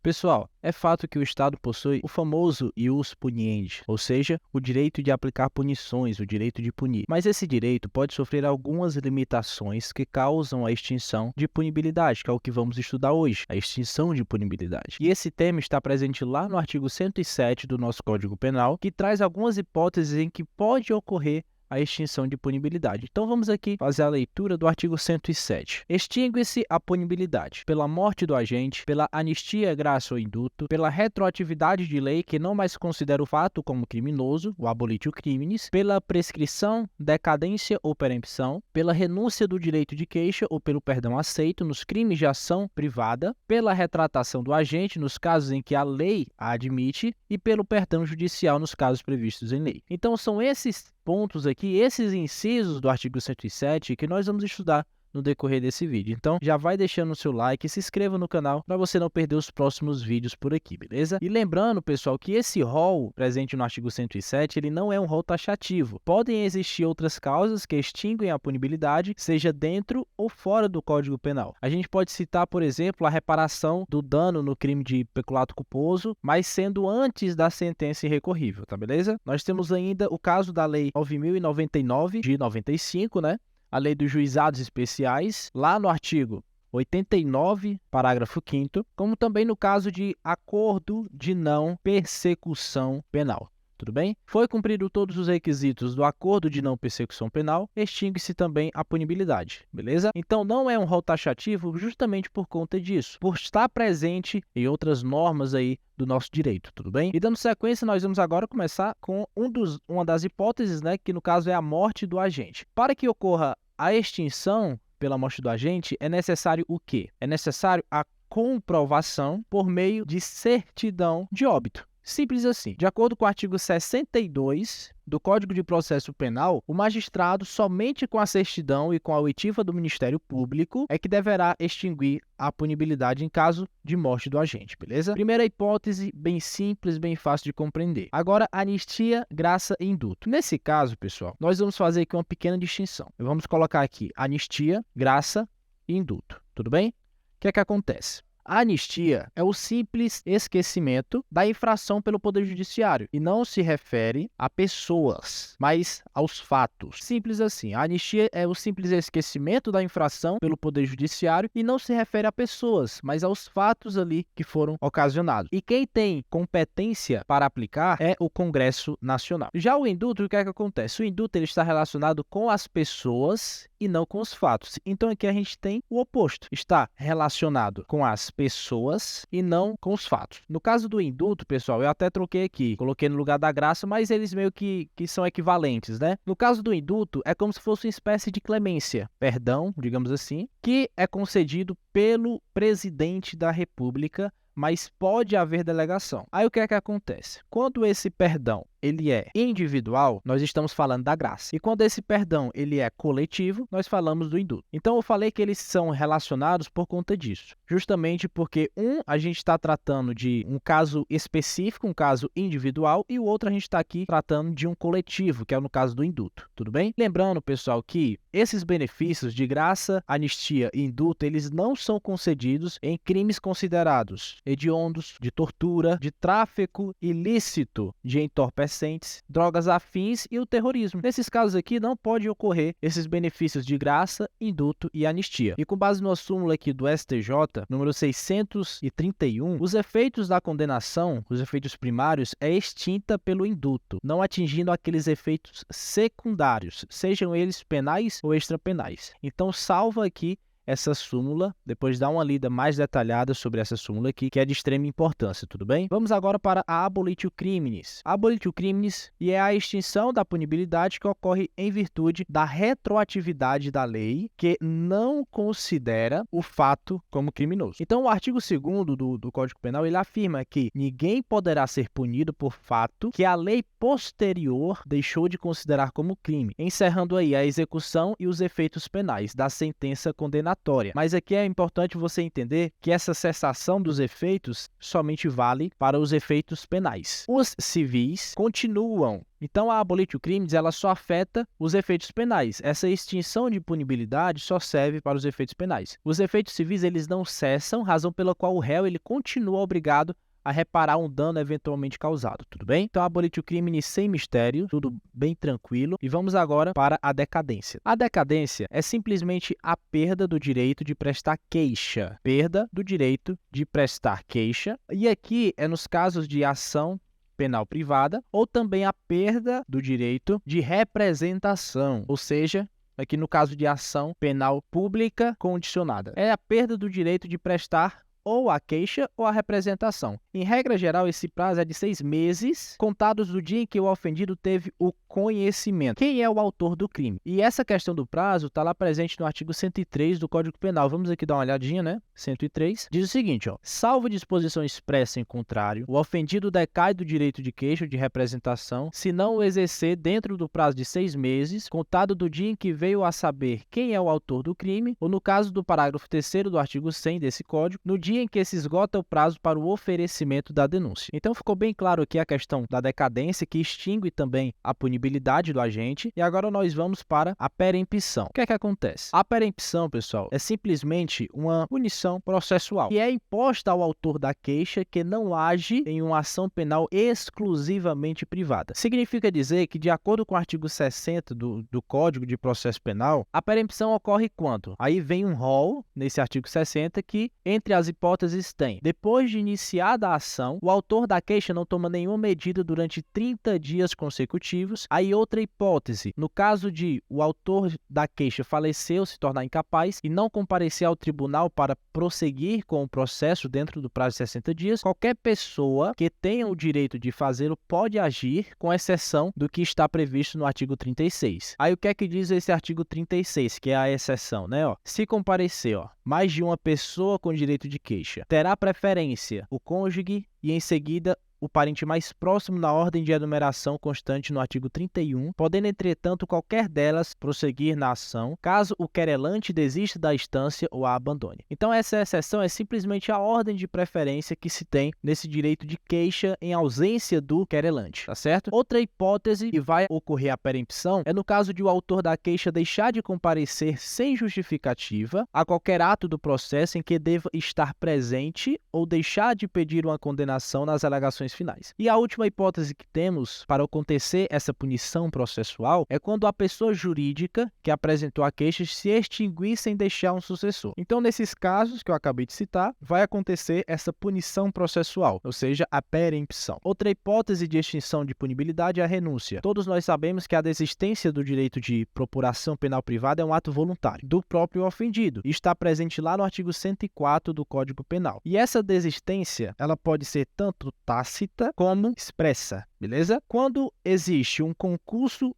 Pessoal, é fato que o Estado possui o famoso ius puniendi, ou seja, o direito de aplicar punições, o direito de punir. Mas esse direito pode sofrer algumas limitações que causam a extinção de punibilidade, que é o que vamos estudar hoje, a extinção de punibilidade. E esse tema está presente lá no artigo 107 do nosso Código Penal, que traz algumas hipóteses em que pode ocorrer a extinção de punibilidade. Então vamos aqui fazer a leitura do artigo 107. Extingue-se a punibilidade pela morte do agente, pela anistia, graça ou indulto, pela retroatividade de lei que não mais considera o fato como criminoso, o abolitio criminis, pela prescrição, decadência ou perempção, pela renúncia do direito de queixa ou pelo perdão aceito nos crimes de ação privada, pela retratação do agente nos casos em que a lei a admite e pelo perdão judicial nos casos previstos em lei. Então são esses pontos aqui, esses incisos do artigo 107 que nós vamos estudar no decorrer desse vídeo. Então, já vai deixando o seu like e se inscreva no canal para você não perder os próximos vídeos por aqui, beleza? E lembrando, pessoal, que esse rol presente no artigo 107, ele não é um rol taxativo. Podem existir outras causas que extinguem a punibilidade, seja dentro ou fora do Código Penal. A gente pode citar, por exemplo, a reparação do dano no crime de peculato culposo, mas sendo antes da sentença irrecorrível, tá beleza? Nós temos ainda o caso da Lei 9.099, de 95, né? A Lei dos Juizados Especiais, lá no artigo 89, parágrafo 5º, como também no caso de acordo de não persecução penal. Tudo bem? Foi cumprido todos os requisitos do acordo de não persecução penal, extingue-se também a punibilidade, beleza? Então não é um rol taxativo justamente por conta disso, por estar presente em outras normas aí do nosso direito, tudo bem? E dando sequência, nós vamos agora começar com uma das hipóteses, né, que no caso é a morte do agente. Para que ocorra a extinção pela morte do agente, é necessário o quê? É necessário a comprovação por meio de certidão de óbito. Simples assim. De acordo com o artigo 62 do Código de Processo Penal, o magistrado, somente com a certidão e com a oitiva do Ministério Público, é que deverá extinguir a punibilidade em caso de morte do agente, beleza? Primeira hipótese, bem simples, bem fácil de compreender. Agora, anistia, graça e indulto. Nesse caso, pessoal, nós vamos fazer aqui uma pequena distinção. Vamos colocar aqui anistia, graça e indulto, tudo bem? O que é que acontece? A anistia é o simples esquecimento da infração pelo Poder Judiciário e não se refere a pessoas, mas aos fatos. Simples assim. A anistia é o simples esquecimento da infração pelo Poder Judiciário e não se refere a pessoas, mas aos fatos ali que foram ocasionados. E quem tem competência para aplicar é o Congresso Nacional. Já o indulto, o que é que acontece? O indulto ele está relacionado com as pessoas e não com os fatos. Então aqui a gente tem o oposto. Está relacionado com as pessoas e não com os fatos. No caso do indulto, pessoal, eu até troquei aqui, coloquei no lugar da graça, mas eles meio que são equivalentes, né? No caso do indulto, é como se fosse uma espécie de clemência, perdão, digamos assim, que é concedido pelo presidente da República, mas pode haver delegação. Aí o que é que acontece? Quando esse perdão ele é individual, nós estamos falando da graça. E quando esse perdão ele é coletivo, nós falamos do indulto. Então eu falei que eles são relacionados por conta disso. Justamente porque a gente está tratando de um caso específico, um caso individual, e o outro a gente está aqui tratando de um coletivo, que é no caso do indulto. Tudo bem? Lembrando, pessoal, que esses benefícios de graça, anistia e indulto, eles não são concedidos em crimes considerados hediondos, de tortura, de tráfico ilícito de entorpecentes, drogas afins e o terrorismo. Nesses casos aqui não pode ocorrer esses benefícios de graça, indulto e anistia. E com base no súmula aqui do STJ, número 631, os efeitos da condenação, os efeitos primários, é extinta pelo indulto, não atingindo aqueles efeitos secundários, sejam eles penais ou extrapenais. Então salva aqui essa súmula, depois dá uma lida mais detalhada sobre essa súmula aqui, que é de extrema importância, tudo bem? Vamos agora para a abolitio criminis. A abolitio criminis é a extinção da punibilidade que ocorre em virtude da retroatividade da lei que não considera o fato como criminoso. Então, o artigo 2º do Código Penal, ele afirma que ninguém poderá ser punido por fato que a lei posterior deixou de considerar como crime, encerrando aí a execução e os efeitos penais da sentença condenatória. condenatória. Mas aqui é importante você entender que essa cessação dos efeitos somente vale para os efeitos penais. Os civis continuam. Então, a abolitio crimes ela só afeta os efeitos penais. Essa extinção de punibilidade só serve para os efeitos penais. Os efeitos civis eles não cessam, razão pela qual o réu ele continua obrigado a reparar um dano eventualmente causado, tudo bem? Então, abolitio crime sem mistério, tudo bem tranquilo. E vamos agora para a decadência. A decadência é simplesmente a perda do direito de prestar queixa. Perda do direito de prestar queixa. E aqui é nos casos de ação penal privada ou também a perda do direito de representação, ou seja, aqui no caso de ação penal pública condicionada. É a perda do direito de prestar ou a queixa ou a representação. Em regra geral, esse prazo é de 6 meses, contados do dia em que o ofendido teve o conhecimento. Quem é o autor do crime? E essa questão do prazo está lá presente no artigo 103 do Código Penal. Vamos aqui dar uma olhadinha, né? 103. Diz o seguinte, ó. Salvo disposição expressa em contrário, o ofendido decai do direito de queixa ou de representação, se não o exercer dentro do prazo de 6 meses, contado do dia em que veio a saber quem é o autor do crime, ou no caso do parágrafo 3º do artigo 100 desse Código, no dia em que se esgota o prazo para o oferecimento da denúncia. Então, ficou bem claro aqui a questão da decadência, que extingue também a punibilidade do agente. E agora nós vamos para a perempção. O que é que acontece? A perempção, pessoal, é simplesmente uma punição processual que é imposta ao autor da queixa que não age em uma ação penal exclusivamente privada. Significa dizer que, de acordo com o artigo 60 do Código de Processo Penal, a perempção ocorre quando? Aí vem um rol, nesse artigo 60, que, entre as hipóteses, tem: depois de iniciada a ação, o autor da queixa não toma nenhuma medida durante 30 dias consecutivos. Aí outra hipótese, no caso de o autor da queixa falecer ou se tornar incapaz e não comparecer ao tribunal para prosseguir com o processo dentro do prazo de 60 dias, qualquer pessoa que tenha o direito de fazê-lo pode agir, com exceção do que está previsto no artigo 36. Aí o que é que diz esse artigo 36, que é a exceção, né? Ó, se comparecer, mais de uma pessoa com direito de queixa, terá preferência o cônjuge e, em seguida, o parente mais próximo na ordem de enumeração constante no artigo 31, podendo, entretanto, qualquer delas prosseguir na ação, caso o querelante desista da instância ou a abandone. Então, essa exceção é simplesmente a ordem de preferência que se tem nesse direito de queixa em ausência do querelante, tá certo? Outra hipótese que vai ocorrer a perempção é no caso de o autor da queixa deixar de comparecer sem justificativa a qualquer ato do processo em que deva estar presente ou deixar de pedir uma condenação nas alegações finais. E a última hipótese que temos para acontecer essa punição processual é quando a pessoa jurídica que apresentou a queixa se extinguir sem deixar um sucessor. Então, nesses casos que eu acabei de citar, vai acontecer essa punição processual, ou seja, a perempção. Outra hipótese de extinção de punibilidade é a renúncia. Todos nós sabemos que a desistência do direito de propuração penal privada é um ato voluntário do próprio ofendido e está presente lá no artigo 104 do Código Penal. E essa desistência, ela pode ser tanto tácita como expressa, beleza? Quando existe um concurso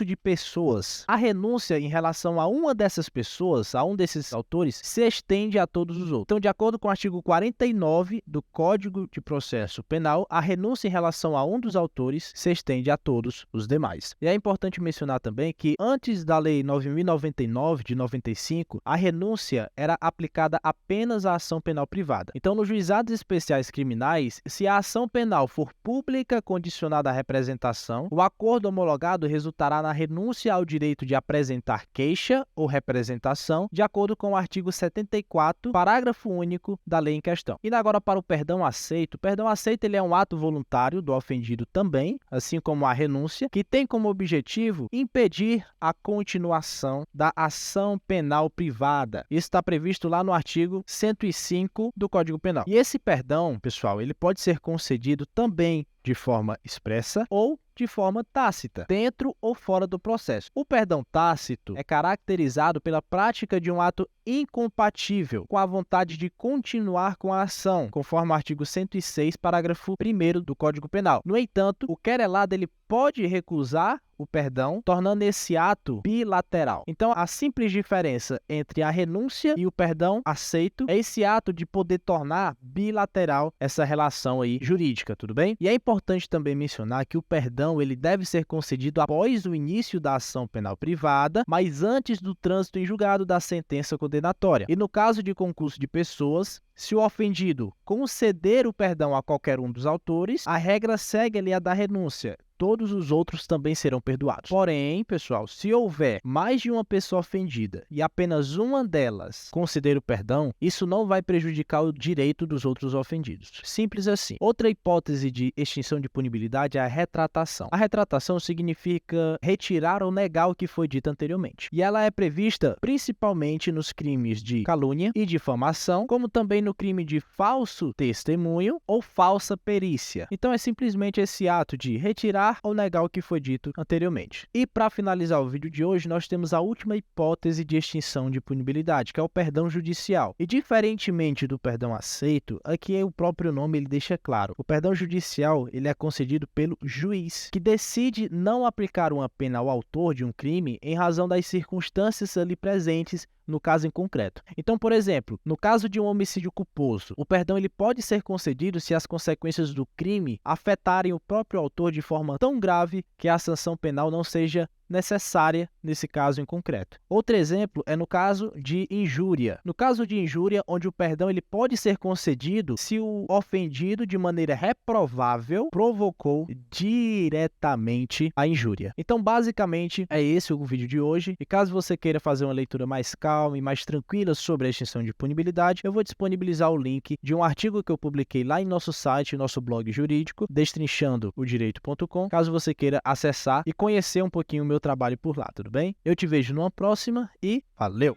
de pessoas, a renúncia em relação a uma dessas pessoas, a um desses autores, se estende a todos os outros. Então, de acordo com o artigo 49 do Código de Processo Penal, a renúncia em relação a um dos autores se estende a todos os demais. E é importante mencionar também que, antes da Lei 9.099 de 95, a renúncia era aplicada apenas à ação penal privada. Então, nos juizados especiais criminais, se a ação penal for pública condicionada à representação, o acordo homologado resultará na renúncia ao direito de apresentar queixa ou representação, de acordo com o artigo 74, parágrafo único da lei em questão. E agora para o perdão aceito. O perdão aceito ele é um ato voluntário do ofendido também, assim como a renúncia, que tem como objetivo impedir a continuação da ação penal privada. Isso está previsto lá no artigo 105 do Código Penal. E esse perdão, pessoal, ele pode ser concedido também de forma expressa ou de forma tácita, dentro ou fora do processo. O perdão tácito é caracterizado pela prática de um ato incompatível com a vontade de continuar com a ação, conforme o artigo 106, parágrafo 1º do Código Penal. No entanto, o querelado ele pode recusar o perdão, tornando esse ato bilateral. Então, a simples diferença entre a renúncia e o perdão aceito é esse ato de poder tornar bilateral essa relação aí jurídica, tudo bem? E é importante também mencionar que o perdão perdão ele deve ser concedido após o início da ação penal privada, mas antes do trânsito em julgado da sentença condenatória. E no caso de concurso de pessoas, se o ofendido conceder o perdão a qualquer um dos autores, a regra segue ali a da renúncia. Todos os outros também serão perdoados. Porém, pessoal, se houver mais de uma pessoa ofendida e apenas uma delas conceder o perdão, isso não vai prejudicar o direito dos outros ofendidos. Simples assim. Outra hipótese de extinção de punibilidade é a retratação. A retratação significa retirar ou negar o que foi dito anteriormente. E ela é prevista principalmente nos crimes de calúnia e difamação, como também no crime de falso testemunho ou falsa perícia. Então, é simplesmente esse ato de retirar ou negar o que foi dito anteriormente. E para finalizar o vídeo de hoje, nós temos a última hipótese de extinção de punibilidade, que é o perdão judicial. E diferentemente do perdão aceito, aqui o próprio nome ele deixa claro. O perdão judicial ele é concedido pelo juiz, que decide não aplicar uma pena ao autor de um crime em razão das circunstâncias ali presentes no caso em concreto. Então, por exemplo, no caso de um homicídio culposo, o perdão ele pode ser concedido se as consequências do crime afetarem o próprio autor de forma tão grave que a sanção penal não seja necessária nesse caso em concreto. Outro exemplo é no caso de injúria. No caso de injúria, onde o perdão ele pode ser concedido se o ofendido de maneira reprovável provocou diretamente a injúria. Então, basicamente, é esse o vídeo de hoje. E caso você queira fazer uma leitura mais calma e mais tranquila sobre a extinção de punibilidade, eu vou disponibilizar o link de um artigo que eu publiquei lá em nosso site, nosso blog jurídico, destrinchando-o-direito.com, caso você queira acessar e conhecer um pouquinho o meu trabalho por lá, tudo bem? Eu te vejo numa próxima e valeu!